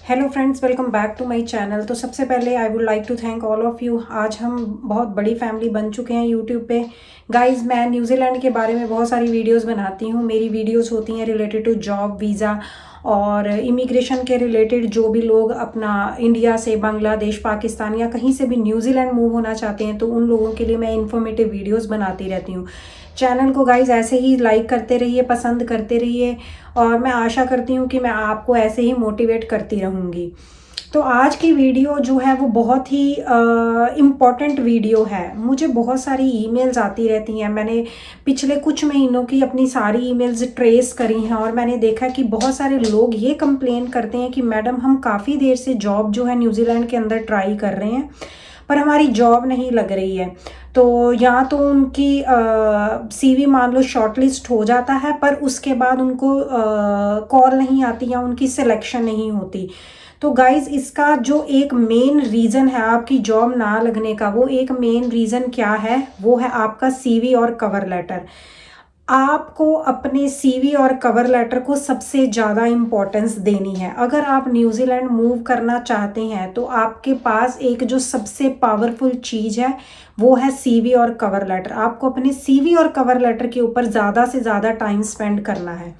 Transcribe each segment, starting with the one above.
Hello friends, welcome back to my channel. तो सबसे पहले I would like to thank all of you. आज हम बहुत बड़ी फैमिली बन चुके हैं यूट्यूब पे। गाइस, मैं न्यूजीलैंड के बारे में बहुत सारी वीडियोस बनाती हूँ। मेरी वीडियोस होती हैं रिलेटेड टू जॉब, वीज़ा और इमिग्रेशन के रिलेटेड। जो भी लोग अपना इंडिया से बांग्लादेश, पाकिस्तान या कहीं से भी न्यूजीलैंड मूव होना चाहते हैं तो उन लोगों के लिए मैं इन्फॉर्मेटिव वीडियोज़ बनाती रहती हूँ। चैनल को गाइज ऐसे ही लाइक करते रहिए, पसंद करते रहिए और मैं आशा करती हूँ कि मैं आपको ऐसे ही मोटिवेट करती रहूँगी। तो आज की वीडियो जो है वो बहुत ही इम्पॉर्टेंट वीडियो है। मुझे बहुत सारी ईमेल्स आती रहती हैं। मैंने पिछले कुछ महीनों की अपनी सारी ईमेल्स ट्रेस करी हैं और मैंने देखा कि बहुत सारे लोग ये कंप्लेन करते हैं कि मैडम, हम काफ़ी देर से जॉब जो है न्यूजीलैंड के अंदर ट्राई कर रहे हैं पर हमारी जॉब नहीं लग रही है। तो या तो उनकी सीवी मान लो शॉर्टलिस्ट हो जाता है पर उसके बाद उनको कॉल नहीं आती या उनकी सिलेक्शन नहीं होती। तो गाइज, इसका जो एक मेन रीज़न है आपकी जॉब ना लगने का, वो एक मेन रीज़न क्या है? वो है आपका सीवी और कवर लेटर। आपको अपने सीवी और कवर लेटर को सबसे ज़्यादा इम्पोर्टेंस देनी है। अगर आप न्यूजीलैंड मूव करना चाहते हैं तो आपके पास एक जो सबसे पावरफुल चीज़ है वो है सीवी और कवर लेटर। आपको अपने सीवी और कवर लेटर के ऊपर ज़्यादा से ज़्यादा टाइम स्पेंड करना है।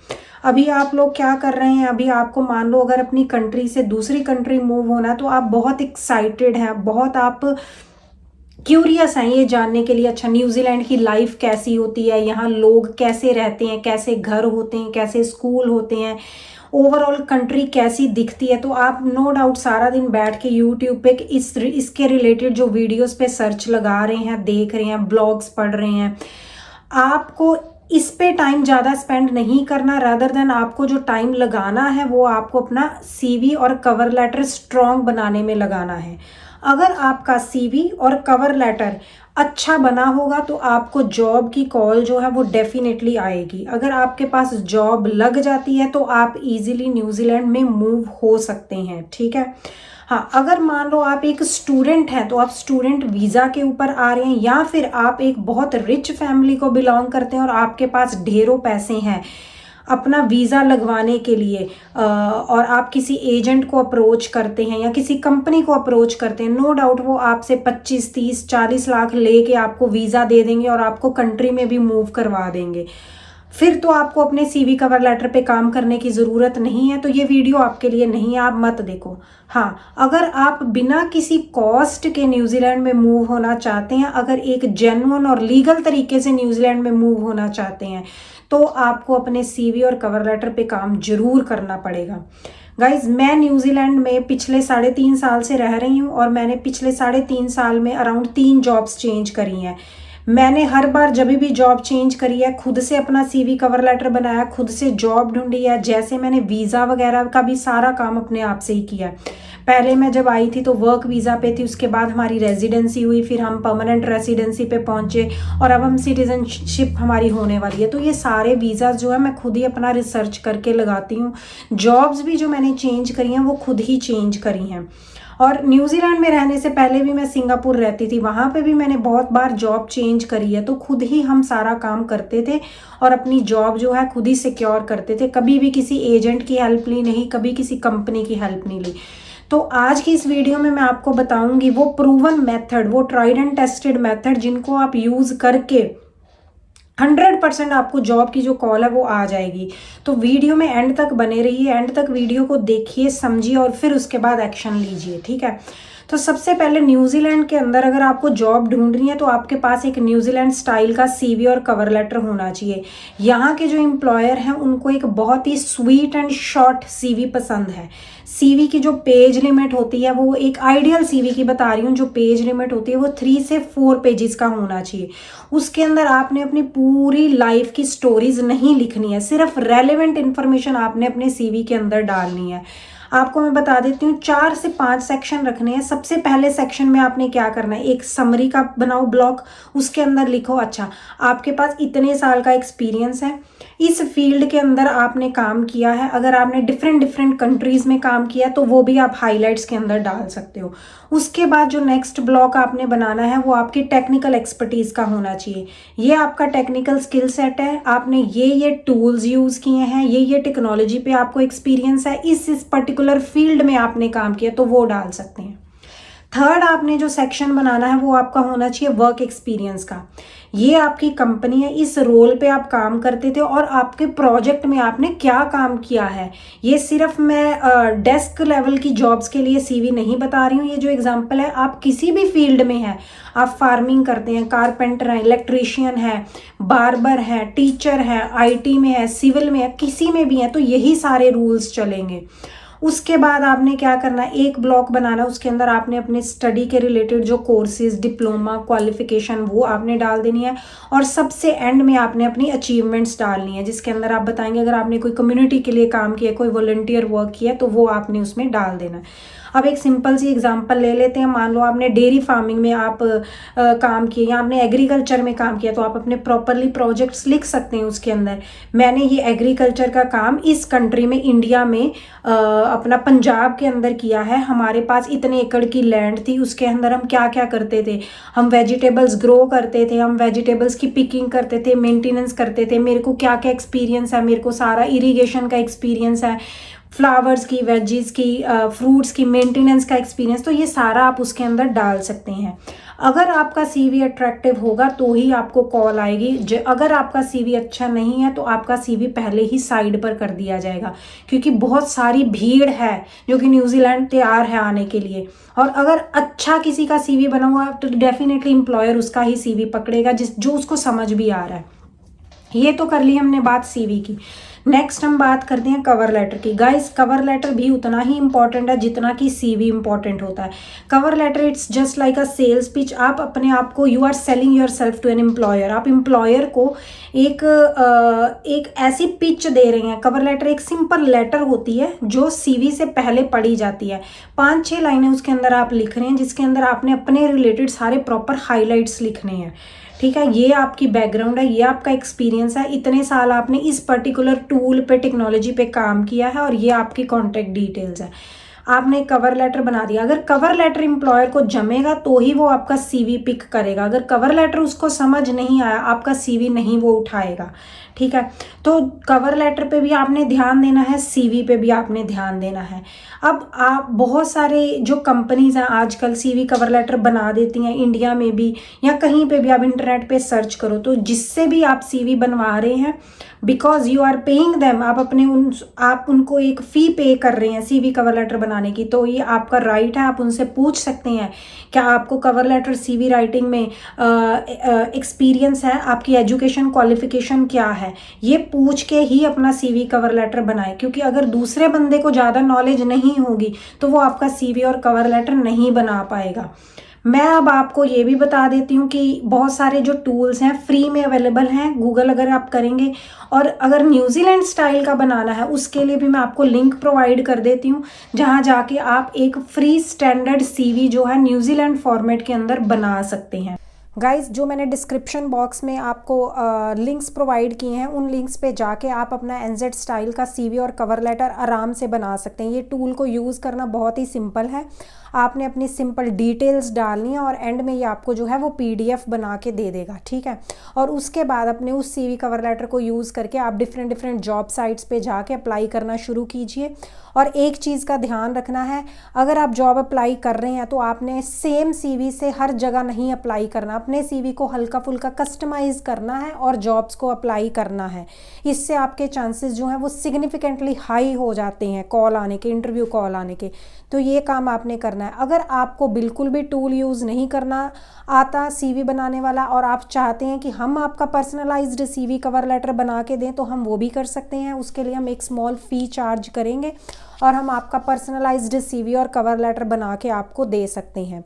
अभी आप लोग क्या कर रहे हैं? अभी आपको मान लो अगर अपनी कंट्री से दूसरी कंट्री मूव होना है तो आप बहुत एक्साइटेड हैं, बहुत आप क्यूरियस हैं ये जानने के लिए, अच्छा न्यूजीलैंड की लाइफ कैसी होती है, यहाँ लोग कैसे रहते हैं, कैसे घर होते हैं, कैसे स्कूल होते हैं, ओवरऑल कंट्री कैसी दिखती है। तो आप नो डाउट सारा दिन बैठ के यूट्यूब पे इसके रिलेटेड जो वीडियोस पे सर्च लगा रहे हैं, देख रहे हैं, ब्लॉग्स पढ़ रहे हैं। आपको इस पे टाइम ज़्यादा स्पेंड नहीं करना, रादर देन आपको जो टाइम लगाना है वो आपको अपना सीवी और कवर लेटर स्ट्रॉन्ग बनाने में लगाना है। अगर आपका सीवी और कवर लेटर अच्छा बना होगा तो आपको जॉब की कॉल जो है वो डेफिनेटली आएगी। अगर आपके पास जॉब लग जाती है तो आप इजीली न्यूजीलैंड में मूव हो सकते हैं, ठीक है। हाँ, अगर मान लो आप एक स्टूडेंट हैं तो आप स्टूडेंट वीज़ा के ऊपर आ रहे हैं, या फिर आप एक बहुत रिच फैमिली को बिलोंग करते हैं और आपके पास ढेरों पैसे हैं अपना वीज़ा लगवाने के लिए, और आप किसी एजेंट को अप्रोच करते हैं या किसी कंपनी को अप्रोच करते हैं, नो डाउट वो आपसे 25, 30, 40 लाख लेके आपको वीज़ा दे देंगे और आपको कंट्री में भी मूव करवा देंगे। फिर तो आपको अपने सीवी कवर लेटर पे काम करने की ज़रूरत नहीं है। तो ये वीडियो आपके लिए नहीं है, आप मत देखो। हाँ, अगर आप बिना किसी कॉस्ट के न्यूजीलैंड में मूव होना चाहते हैं, अगर एक जेन्युइन और लीगल तरीके से न्यूजीलैंड में मूव होना चाहते हैं तो आपको अपने सीवी और कवर लेटर पे काम जरूर करना पड़ेगा। गाइज, मैं न्यूजीलैंड में पिछले 3.5 साल से रह रही हूँ और मैंने पिछले 3.5 साल में अराउंड 3 जॉब्स चेंज करी हैं। मैंने हर बार जब भी जॉब चेंज करी है खुद से अपना सीवी कवर लेटर बनाया, खुद से जॉब ढूंढी है। जैसे मैंने वीज़ा वगैरह का भी सारा काम अपने आप से ही किया। पहले मैं जब आई थी तो वर्क वीज़ा पे थी, उसके बाद हमारी रेजिडेंसी हुई, फिर हम परमानेंट रेसिडेंसी पे पहुंचे और अब हम सिटीजनशिप हमारी होने वाली है। तो ये सारे वीज़ा जो है मैं खुद ही अपना रिसर्च करके लगाती हूँ। जॉब्स भी जो मैंने चेंज करी हैं वो खुद ही चेंज करी हैं। और न्यूजीलैंड में रहने से पहले भी मैं सिंगापुर रहती थी, वहाँ पे भी मैंने बहुत बार जॉब चेंज करी है। तो खुद ही हम सारा काम करते थे और अपनी जॉब जो है खुद ही सिक्योर करते थे। कभी भी किसी एजेंट की हेल्प ली नहीं, कभी किसी कंपनी की हेल्प नहीं ली। तो आज की इस वीडियो में मैं आपको बताऊंगी वो प्रूवन मेथड, वो ट्राइड एंड टेस्टेड मेथड जिनको आप यूज़ करके 100% आपको जॉब की जो कॉल है वो आ जाएगी। तो वीडियो में एंड तक बने रहिए, एंड तक वीडियो को देखिए, समझिए और फिर उसके बाद एक्शन लीजिए, ठीक है। तो सबसे पहले न्यूजीलैंड के अंदर अगर आपको जॉब ढूंढनी है तो आपके पास एक न्यूजीलैंड स्टाइल का सीवी और कवर लेटर होना चाहिए। यहाँ के जो एम्प्लॉयर हैं उनको एक बहुत ही स्वीट एंड शॉर्ट सीवी पसंद है। सीवी की जो पेज लिमिट होती है, वो एक आइडियल सीवी की बता रही हूँ, जो पेज लिमिट होती है वो 3 से 4 पेजेस का होना चाहिए। उसके अंदर आपने अपनी पूरी लाइफ की स्टोरीज नहीं लिखनी है, सिर्फ रेलेवेंट इन्फॉर्मेशन आपने अपने सीवी के अंदर डालनी है। आपको मैं बता देती हूँ, 4 से 5 सेक्शन रखने हैं। सबसे पहले सेक्शन में आपने क्या करना है, एक समरी का बनाओ ब्लॉक, उसके अंदर लिखो अच्छा आपके पास इतने साल का एक्सपीरियंस है, इस फील्ड के अंदर आपने काम किया है। अगर आपने डिफरेंट डिफरेंट कंट्रीज में काम किया तो वो भी आप हाईलाइट्स के अंदर डाल सकते हो। उसके बाद जो नेक्स्ट ब्लॉक आपने बनाना है वो आपकी टेक्निकल एक्सपर्टीज का होना चाहिए। ये आपका टेक्निकल स्किल सेट है, आपने ये टूल्स यूज किए हैं, ये टेक्नोलॉजी पे आपको एक्सपीरियंस है, इस पर्टिकुलर पर्टिकुलर फील्ड में आपने काम किया तो वो डाल सकते हैं। थर्ड आपने जो सेक्शन बनाना है वो आपका होना चाहिए वर्क एक्सपीरियंस का। ये आपकी कंपनी है, इस रोल पे आप काम करते थे और आपके प्रोजेक्ट में आपने क्या काम किया है। ये सिर्फ मैं डेस्क लेवल की जॉब्स के लिए सीवी नहीं बता रही हूँ। ये जो एग्जांपल है, आप किसी भी फील्ड में हैं, आप फार्मिंग करते हैं, कारपेंटर हैं, इलेक्ट्रीशियन है, बार्बर हैं, टीचर हैं, आईटी में है, सिविल में है, किसी में भी है, तो यही सारे रूल्स चलेंगे। उसके बाद आपने क्या करना है, एक ब्लॉक बनाना, उसके अंदर आपने अपने स्टडी के रिलेटेड जो कोर्सेज, डिप्लोमा, क्वालिफिकेशन वो आपने डाल देनी है। और सबसे एंड में आपने अपनी अचीवमेंट्स डालनी है, जिसके अंदर आप बताएंगे अगर आपने कोई कम्युनिटी के लिए काम किया, कोई वॉलंटियर वर्क किया, तो वो आपने उसमें डाल देना है। अब एक सिंपल सी एग्जांपल ले लेते हैं। मान लो आपने डेयरी फार्मिंग में आप काम किए या आपने एग्रीकल्चर में काम किया, तो आप अपने प्रॉपरली प्रोजेक्ट्स लिख सकते हैं उसके अंदर। मैंने ये एग्रीकल्चर का काम इस कंट्री में, इंडिया में अपना पंजाब के अंदर किया है। हमारे पास इतने एकड़ की लैंड थी, उसके अंदर हम क्या क्या करते थे, हम वेजिटेबल्स ग्रो करते थे, हम वेजिटेबल्स की पिकिंग करते थे, मेंटेनेंस करते थे। मेरे को क्या क्या एक्सपीरियंस है, मेरे को सारा इरिगेशन का एक्सपीरियंस है, फ्लावर्स की, वेजीज की, फ्रूट्स की मेंटेनेंस का एक्सपीरियंस। तो ये सारा आप उसके अंदर डाल सकते हैं। अगर आपका सीवी अट्रैक्टिव होगा तो ही आपको कॉल आएगी। अगर आपका सीवी अच्छा नहीं है तो आपका सीवी पहले ही साइड पर कर दिया जाएगा, क्योंकि बहुत सारी भीड़ है जो कि न्यूजीलैंड तैयार है आने के लिए। और अगर अच्छा किसी का सीवी बना हुआ तो डेफिनेटली एम्प्लॉयर उसका ही सीवी पकड़ेगा, जो उसको समझ भी आ रहा है। ये तो कर ली हमने बात सीवी की। नेक्स्ट हम बात करते हैं कवर लेटर की। गाइस, कवर लेटर भी उतना ही इंपॉर्टेंट है जितना कि सीवी इंपॉर्टेंट होता है। Cover letter it's just like a sales pitch. आप अपने आप को, you are selling yourself to an employer. आप एम्प्लॉयर को एक ऐसी पिच दे रहे हैं। कवर लेटर एक सिंपल लेटर होती है जो सीवी से पहले पढ़ी जाती है। 5-6 लाइनें उसके अंदर आप लिख रहे हैं, जिसके अंदर आपने अपने रिलेटेड सारे प्रॉपर हाईलाइट्स लिखने हैं। ठीक है, ये आपकी बैकग्राउंड है, ये आपका एक्सपीरियंस है, इतने साल आपने इस पर्टिकुलर टूल पे, टेक्नोलॉजी पे काम किया है, और ये आपकी कॉन्टैक्ट डिटेल्स है। आपने कवर लेटर बना दिया। अगर कवर लेटर एम्प्लॉयर को जमेगा तो ही वो आपका सीवी पिक करेगा। अगर कवर लेटर उसको समझ नहीं आया, आपका सीवी नहीं वो उठाएगा। ठीक है, तो कवर लेटर पे भी आपने ध्यान देना है, सीवी पे भी आपने ध्यान देना है। अब आप, बहुत सारे जो कंपनीज हैं आजकल सीवी कवर लेटर बना देती हैं, इंडिया में भी या कहीं पे भी। आप इंटरनेट पे सर्च करो तो जिससे भी आप सीवी बनवा रहे हैं, because you are paying them, आप उनको एक फ़ी पे कर रहे हैं सीवी कवर लेटर बनाने की, तो ये आपका राइट है। आप उनसे पूछ सकते हैं क्या आपको कवर लेटर सीवी राइटिंग में एक्सपीरियंस है, आपकी एजुकेशन क्वालिफिकेशन क्या है। ये पूछ के ही अपना सीवी कवर लेटर बनाए, क्योंकि अगर दूसरे बंदे को ज़्यादा नॉलेज नहीं होगी तो वो आपका सीवी और कवर लेटर नहीं बना पाएगा। मैं अब आपको ये भी बता देती हूँ कि बहुत सारे जो टूल्स हैं फ्री में अवेलेबल हैं। गूगल अगर आप करेंगे, और अगर न्यूजीलैंड स्टाइल का बनाना है उसके लिए भी मैं आपको लिंक प्रोवाइड कर देती हूँ, जहाँ जाके आप एक फ्री स्टैंडर्ड सीवी जो है न्यूजीलैंड फॉर्मेट के अंदर बना सकते हैं। गाइस, जो मैंने डिस्क्रिप्शन बॉक्स में आपको लिंक्स प्रोवाइड किए हैं, उन लिंक्स पे जाके आप अपना एनजेड स्टाइल का सीवी और कवर लेटर आराम से बना सकते हैं। ये टूल को यूज़ करना बहुत ही सिंपल है। आपने अपनी सिंपल डिटेल्स डालनी है और एंड में ये आपको जो है वो पीडीएफ बना के दे देगा। ठीक है, और उसके बाद अपने उस सीवी कवर लेटर को यूज़ करके आप डिफरेंट जॉब साइट्स पे जाके अप्लाई करना शुरू कीजिए। और एक चीज़ का ध्यान रखना है, अगर आप जॉब अप्लाई कर रहे हैं तो आपने सेम सीवी से हर जगह नहीं अप्लाई करना। अपने सीवी को हल्का फुल्का कस्टमाइज़ करना है और जॉब्स को अप्लाई करना है। इससे आपके चांसेस जो हैं वो सिग्निफिकेंटली हाई हो जाते हैं कॉल आने के, इंटरव्यू कॉल आने के। तो ये काम आपने करना है। अगर आपको बिल्कुल भी टूल यूज़ नहीं करना आता सीवी बनाने वाला, और आप चाहते हैं कि हम आपका पर्सनलाइज्ड सीवी कवर लेटर बना के दें, तो हम वो भी कर सकते हैं। उसके लिए हम एक स्मॉल फ़ी चार्ज करेंगे और हम आपका पर्सनलाइज्ड सीवी और कवर लेटर बना के आपको दे सकते हैं।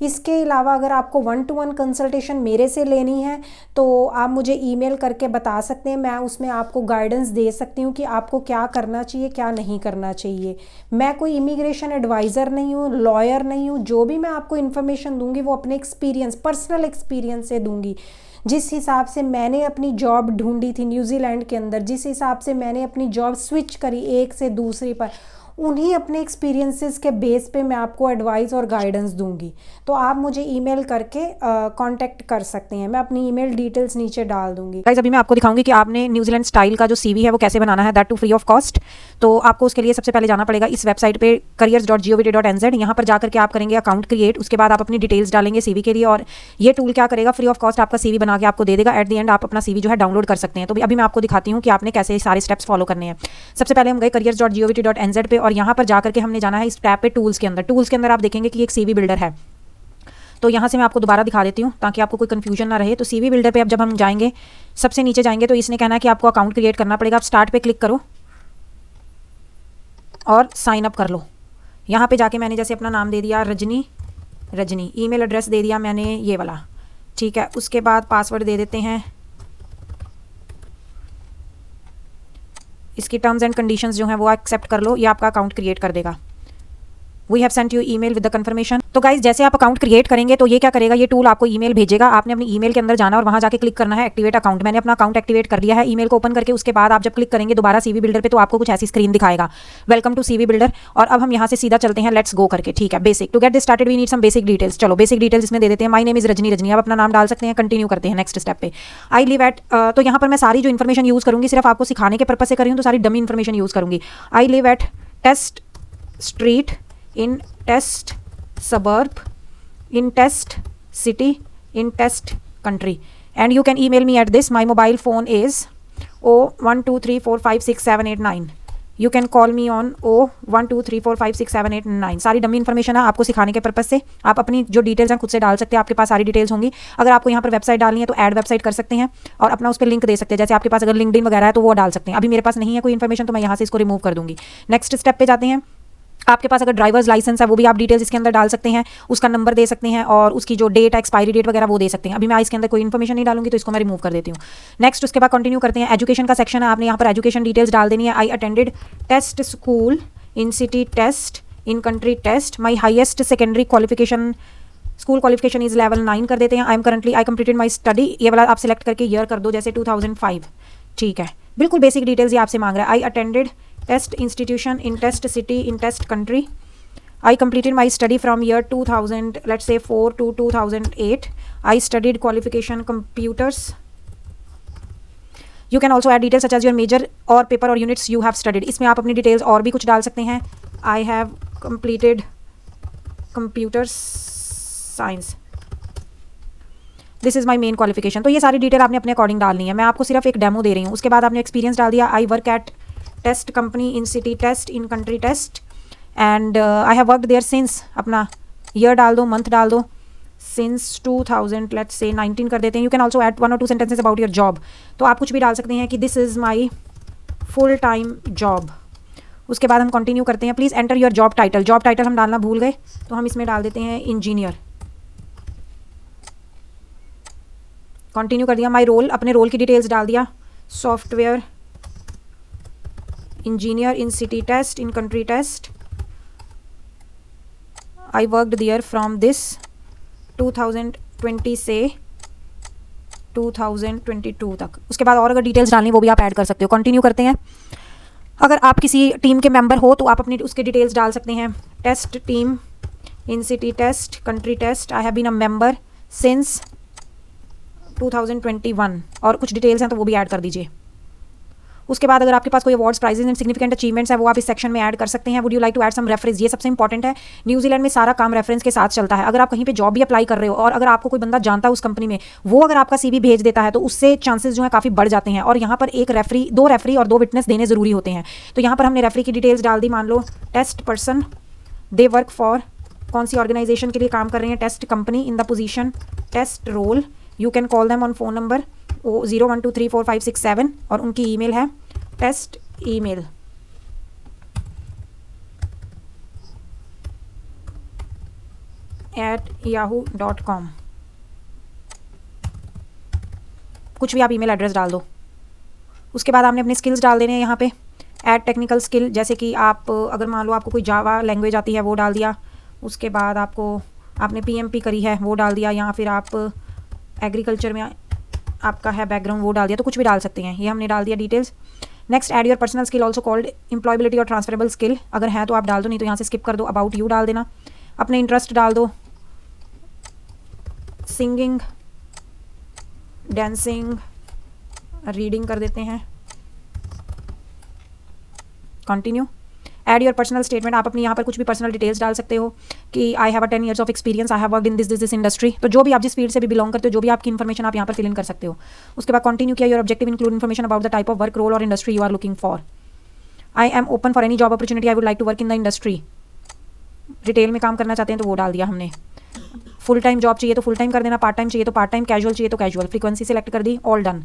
इसके अलावा अगर आपको 1-to-1 कंसल्टेशन मेरे से लेनी है तो आप मुझे ईमेल करके बता सकते हैं। मैं उसमें आपको गाइडेंस दे सकती हूँ कि आपको क्या करना चाहिए, क्या नहीं करना चाहिए। मैं कोई इमिग्रेशन एडवाइज़र नहीं हूँ, लॉयर नहीं हूँ। जो भी मैं आपको इन्फॉर्मेशन दूंगी वो अपने एक्सपीरियंस, पर्सनल एक्सपीरियंस से दूंगी। जिस हिसाब से मैंने अपनी जॉब ढूंढी थी न्यूजीलैंड के अंदर, जिस हिसाब से मैंने अपनी जॉब स्विच करी एक से दूसरी पर, उन्हीं अपने एक्सपीरियंसेस के बेस पे मैं आपको एडवाइस और गाइडेंस दूंगी। तो आप मुझे ईमेल करके कांटेक्ट कर सकते हैं, मैं अपनी ईमेल डिटेल्स नीचे डाल दूंगी। गाइस अभी मैं आपको दिखाऊंगी कि आपने न्यूजीलैंड स्टाइल का जो सीवी है वो कैसे बनाना है, that to free of cost. तो आपको उसके लिए सबसे पहले जाना पड़ेगा इस वेबसाइट पे careers.gov.nz। यहाँ पर जाकर के आप करेंगे अकाउंट क्रिएट, उसके बाद आप अपनी डिटेल्स डालेंगे सीवी के लिए, और ये टूल क्या करेगा, फ्री ऑफ कॉस्ट आपका सीवी बना के आपको दे देगा। एट द एंड आप अपना सीवी जो है डाउनलोड कर सकते हैं। तो अभी मैं आपको दिखाती हूँ कि आपने कैसे सारे स्टेप्स फॉलो करने हैं। सबसे पहले हम गए careers.gov.nz पे, और यहाँ पर जाकर के हमने जाना है इस टैब पे टूल्स के अंदर। टूल्स के अंदर आप देखेंगे कि एक सीवी बिल्डर है। तो यहाँ से मैं आपको दोबारा दिखा देती हूँ ताकि आपको कोई कंफ्यूजन ना रहे। तो सीवी बिल्डर पे अब जब हम जाएंगे, सबसे नीचे जाएंगे तो इसने कहना है कि आपको अकाउंट क्रिएट करना पड़ेगा। आप स्टार्ट पे क्लिक करो और साइन अप कर लो। यहाँ पे जाके मैंने जैसे अपना नाम दे दिया रजनी, ईमेल एड्रेस दे दिया मैंने ये वाला, ठीक है। उसके बाद पासवर्ड दे देते हैं। इसकी टर्म्स एंड कंडीशंस जो हैं वो एक्सेप्ट कर लो, ये आपका अकाउंट क्रिएट कर देगा। We have sent you email with the confirmation. तो गाइज जैसे आप अकाउंट क्रिएट करेंगे तो ये क्या करेगा, ये टूल आपको ईमेल भेजेगा। आपने अपनी ईमेल के अंदर जाना और वहाँ जाके क्लिक करना है एक्टिवेट अकाउंट। मैंने अपना अकाउंट एक्टिवेट कर दिया है। ईमेल को ओपन करके उसके बाद आप जब क्लिक करेंगे दोबारा सीवी बिल्डर पे तो आपको कुछ ऐसी स्क्रीन दिखाएगा, वेलकम टू सीवी बिल्डर। और अब हम यहाँ से सीधा चलते हैं, लेट्स गो करके, ठीक है। Basic to get this started we need some basic details. चलो बेसिक डिटेल्स इसमें दे देते हैं। माई नेम इज रजनी, आप अपना नाम डाल सकते हैं। कंटिन्यू करते हैं नेक्स्ट स्टेप पे। आई लिव एट, तो यहाँ पर मैं सारी जो इन्फॉर्मेशन यूज़ करूँगी सिर्फ आपको सिखाने के पर्पज से कर रही हूँ, तो सारी डमी इन्फॉर्मेशन यूज़ करूँगी। I live at test street in test suburb, in test city, in test country, and you can email me at this. My mobile phone is 0123456789. You can call me on 0123456789. सारी dummy information है आपको सिखाने के purpose से। आप अपनी जो details हैं खुद से डाल सकते हैं, आपके पास सारी डिटेल्स होंगी। अगर आपको यहाँ पर वेबसाइट डालनी है तो ऐड वेबसाइट कर सकते हैं और अपना उस पर लिंक दे सकते हैं। जैसे आपके पास अगर लिंक्डइन वगैरह है तो वो डाल सकते हैं। अभी मेरे पास नहीं है कोई इन्फॉर्मेशन तो मैं यहाँ से इसको रिमूव कर दूंगी। नेक्स्ट स्टेप पे जाते हैं। आपके पास अगर ड्राइवर्स लाइसेंस है वो भी आप डिटेल्स इसके अंदर डाल सकते हैं, उसका नंबर दे सकते हैं और उसकी जो डेट है एक्सपायरी डेट वगैरह वो दे सकते हैं। अभी मैं इसके अंदर कोई इन्फॉर्मेशन नहीं डालूंगी तो इसको मैं रिमूव कर देती हूँ। नेक्स्ट उसके बाद कंटिन्यू करते हैं। एजुकेशन का सेक्शन है, आपने यहाँ पर एजुकेशन डिटेल्स डाल देनी है। I attended test school, in city test, in country test. My highest secondary qualification, school qualification is level 9 कर देते हैं। आई कंप्लीटेड माई स्टडी, ये वाला आप सिलेक्ट करके ईयर कर दो, जैसे 2005, ठीक है। बिल्कुल बेसिक डिटेल्स ये आपसे मांग रहा है। I attended test institution in test city, in test country. I completed my study from year 2000, let's say 4 to 2008. I studied qualification computers. You can also add details such as your major or paper or units you have studied. इसमें आप अपनी details और भी कुछ डाल सकते हैं। I have completed computer science. This is my main qualification. तो ये सारी डिटेल आपने अपने अकॉर्डिंग डालनी है। मैं आपको सिर्फ एक डेमो दे रही हूँ। उसके बाद आपने एक्सपीरियंस डाल दिया। I work at test company in city test, in country test. And I have worked there since, अपना ईयर डाल दो, मंथ डाल दो, सिंस 2000 लेट्स से 19 कर देते हैं। यू कैन ऑल्सो ऐड 1 और 2 सेंटेंसेस अबाउट योर जॉब। तो आप कुछ भी डाल सकते हैं कि this is my full time job. उसके बाद हम कंटिन्यू करते हैं। Please enter your job title. Job title हम डालना भूल गए तो हम इसमें डाल देते हैं इंजीनियर। कंटिन्यू कर दिया। माई रोल, अपने रोल की डिटेल्स डाल दिया। Software engineer in city test, in country test. I worked there from this 2020 से 2022 तक। उसके बाद और अगर डिटेल्स डालनी वो भी आप ऐड कर सकते हो। कंटिन्यू करते हैं। अगर आप किसी टीम के मेंबर हो तो आप अपनी उसके डिटेल्स डाल सकते हैं। Test team in city test, country test. I have been a member since 2021 और कुछ डिटेल्स हैं तो वो भी ऐड कर दीजिए। उसके बाद अगर आपके पास कोई awards, prizes and significant achievements है वो आप इस सेक्शन में ऐड कर सकते हैं। Would you like to add some reference, ये सबसे इंपॉर्टेंट है। न्यूजीलैंड में सारा काम रेफरेंस के साथ चलता है। अगर आप कहीं पे जॉब भी अप्लाई कर रहे हो और अगर आपको कोई बंदा जानता है उस कंपनी में, वो अगर आपका सीवी भेज देता है तो उससे चांसेस जो है काफ़ी बढ़ जाते हैं। और यहाँ पर एक रेफरी, 2 रेफरी और 2 विटनेस देने ज़रूरी होते हैं। तो यहाँ पर हमने रेफरी की डिटेल्स डाल दी। मान लो test person, they work for, कौन सी ऑर्गेनाइजेशन के लिए काम कर रहे हैं, test company, in the position test role. You can call them on phone number 01234567 और उनकी ईमेल है टेस्ट ईमेल @yahoo.com। कुछ भी आप ईमेल एड्रेस डाल दो। उसके बाद आपने अपने स्किल्स डाल देने हैं यहाँ पे। ऐड टेक्निकल स्किल, जैसे कि आप अगर मान लो आपको कोई जावा लैंग्वेज आती है वो डाल दिया। उसके बाद आपने PMP करी है वो डाल दिया, या फिर आप एग्रीकल्चर में आपका है बैकग्राउंड वो डाल दिया। तो कुछ भी डाल सकते हैं। ये हमने डाल दिया details. Next add your personal skill also called employability और ट्रांसफरेबल स्किल, अगर है तो आप डाल दो, नहीं तो यहाँ से स्किप कर दो। अबाउट यू डाल देना, अपने इंटरेस्ट डाल दो, सिंगिंग, डांसिंग, रीडिंग कर देते हैं, continue. Add your personal statement, आप अपनी यहाँ पर कुछ भी पर्सनल डिटेल्स डाल सकते हो कि I have 10 years of experience, I have worked in this industry, तो जो भी आप जिस फील्ड से भी बिलोंग करते हो, जो भी आपकी इन्फॉर्मेशन आप यहाँ पर फिल इन कर सकते हो। उसके बाद कंटिन्यू किया, your objective include information about the type of work, role और industry you are looking for. I am open for any job opportunity, I would like to work in the industry, retail में काम करना चाहते हैं तो वो डाल दिया हमने। फुल टाइम जॉब चाहिए तो फुल टाइम कर देना, पार्ट टाइम चाहिए तो पार्ट टाइम, कैजुअल चाहिए तो कैजुअल, फ्रीक्वेंसी सेलेक्ट कर दी, ऑल डन।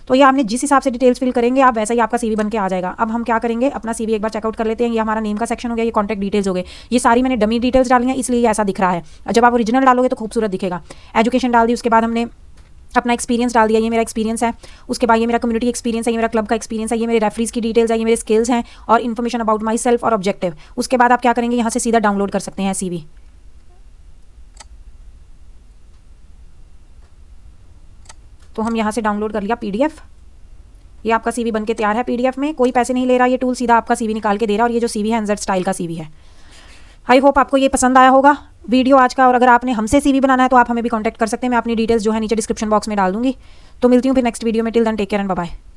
तो ये आपने जिस हिसाब से डिटेल्स फिल करेंगे आप वैसा ही आपका सीवी बन के आ जाएगा। अब हम क्या करेंगे, अपना सीवी एक बार चेकआउट कर लेते हैं। ये हमारा नेम का सेक्शन हो गया, ये कॉन्टैक्ट डिटेल्स हो गए, ये सारी मैंने डमी डिटेल्स डाली हैं इसलिए ऐसा दिख रहा है। जब आप ओरिजिनल डालोगे तो खूबसूरत दिखेगा। एजुकेशन डाल दी, उसके बाद हमने अपना एक्सपीरियंस डाल दिया, ये मेरा एक्सपीरियंस है। उसके बाद ये मेरा कम्युनिटी एक्सपीरियंस है, ये मेरा क्लब का एक्सपीरियंस है, ये मेरे रेफरीज की डिटेल्स है, ये मेरे स्किल्स हैं और इन्फॉर्मेशन अबाउट माई सेल्फ और ऑब्जेक्टिव। उसके बाद आप क्या करेंगे, यहाँ से सीधा डाउनलोड कर सकते हैं सीवी। तो हम यहाँ से डाउनलोड कर लिया पीडीएफ, ये आपका सीवी बन के तैयार है पीडीएफ में। कोई पैसे नहीं ले रहा, ये टूल सीधा आपका सीवी निकाल के दे रहा है। और ये जो सीवी है एनजेड स्टाइल का सीवी है। आई होप आपको ये पसंद आया होगा वीडियो आज का, और अगर आपने हमसे सीवी बनाना है तो आप हमें भी कांटेक्ट कर सकते हैं। मैं अपनी डिटेल्स जो है नीचे डिस्क्रिप्शन बॉक्स में डाल दूंगी। तो मिलती हूँ फिर नेक्स्ट वीडियो में। Till then take care and bye bye.